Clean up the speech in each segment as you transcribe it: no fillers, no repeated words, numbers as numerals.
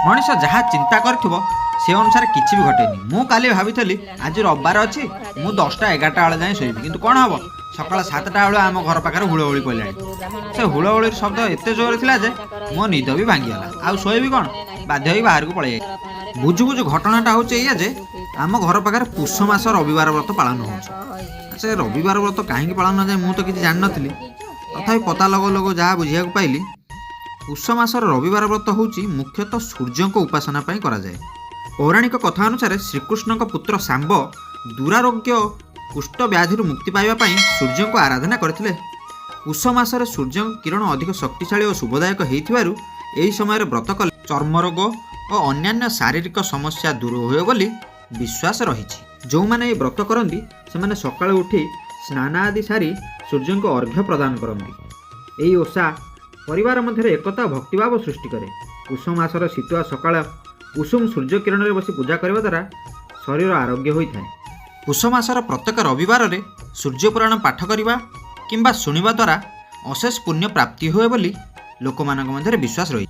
मनीष जहाँ चिंता कर से अनुसार किसी भी घटेनि। मु काली भाभी आज रविवार अच्छी मु 10टा 11टा बेले जाए शोबी किंतु कौन हम सकाल 7टा बेले आम घर पाखे हुड़हुड़ी पड़ा से हुड़हुड़ी शब्द एत जोर था जे मो निद भी भांगीगला आउ शोबी कौन बाध्य बाहर को पलि जाए। बुझु बुझु घटनाटा हूँ या जे आम घर पाखे पुष मास रविवार व्रत पालन हो से रविवार व्रत कहीं पालन जाए मुझे तो किसी जान नी तथा पता लगो जहाँ बुझा पाइली पुष मासर रविवार व्रत हूँ मुख्यतः सूर्य को उपासना कराए। पौराणिक कथा अनुसार श्रीकृष्ण पुत्र सांब दुरारोग्य कुष्ठ व्याधि मुक्ति पाइबा सूर्य को आराधना करथिले। पुष मासरे सूर्य किरण अधिक शक्तिशाली और शुभदायक होइथिबारु एही समय व्रत कले चर्मरोग और अन्यान्य शारीरिक समस्या दूर हुए बोली विश्वास रही। जो मैंने व्रत करती से सकाळु उठी स्नान आदि सारी सूर्य को अर्घ्य प्रदान करती। यही ओषा परिवार मध्य एकता भक्तिभाव सृष्टि करे। पुष मासर शीतुआ सकाळ उषुम सूर्य किरण में बसी पूजा करने द्वारा शरीर आरोग्य होता है। पुष मासर प्रत्येक रविवार में सूर्य पुराण पाठ करने किंबा शुणा द्वारा अशेष पुण्य प्राप्ति हुए बोली लोक मध्य विश्वास रही।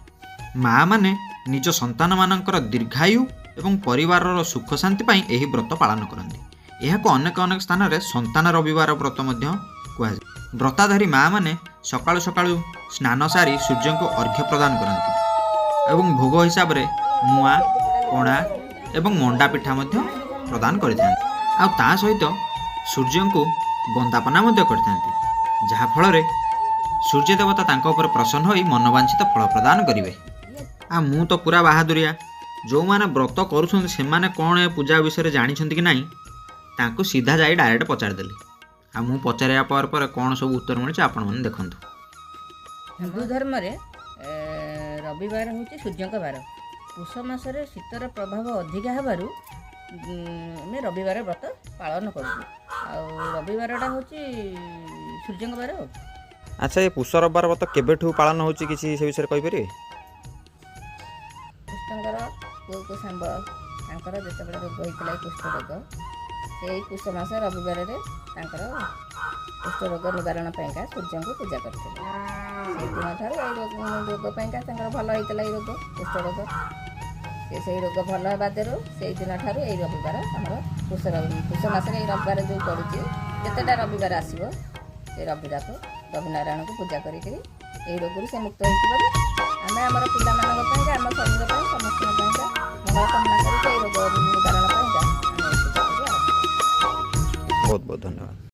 माँ मैंने निज संतान मानकर दीर्घायु एवं परिवार सुख शांति पाई एही व्रत पालन करती। यह अनेक अनेक स्थान में संतान रविवार व्रत कहुए। व्रताधारी माँ मैंने सकाळु सकाळु स्नान सारी सूर्य को अर्घ्य प्रदान करती एवं भोग हिसाब से मुआ पणा एवं मंडा पिठा प्रदान करता सहित सूर्य को बंदापना करते जहाँफल सूर्य देवता तांको उपर प्रसन्न होई मनोवांछित फल प्रदान करेंगे। आ मु तो पूरा बहादुरिया जो मैंने व्रत करुछन से माने कौन ए पूजा विषय जानी कि नहीं तांको सीधा जाई डायरेक्ट पचारदेली। आ मु पचारिया पर कौन सब उत्तर मिले आपण मैंने देखंतु। हिंदू धर्म रे रविवार हूँ सूर्य बार। पुष मासरे शीतर प्रभाव अधिका हेबारु आम रविवार व्रत पालन करूँ। रविवारटा हूँ सूर्य बार। अच्छा ये पुष रविवार व्रत केबेठू पालन होची किसी से विषय कहि परिबे? कृष्णकर पुओ को सांब तांकर जेतेबेले रोग होइतला कुष्ठ रोग से पुष मास रविवार रे तांकर कुष्ठ रोग निवारण पाइका सूर्य को पूजा करते। से दिन ठार रोग पाइका तांकर भल होइतला रोग कुष्ठ रोग से रोग भल होगा देर से दिन ठार यही रविवार आमर पुष मास रविवार जो पड़ुची जितेटा रविवार आसो से रविवार को रविनारायण को पूजा करी रोग से मुक्त हो आम आम पिला आम शरीर समस्त मंगल कामना कर रोग निवारण बहुत बहुत धन्यवाद।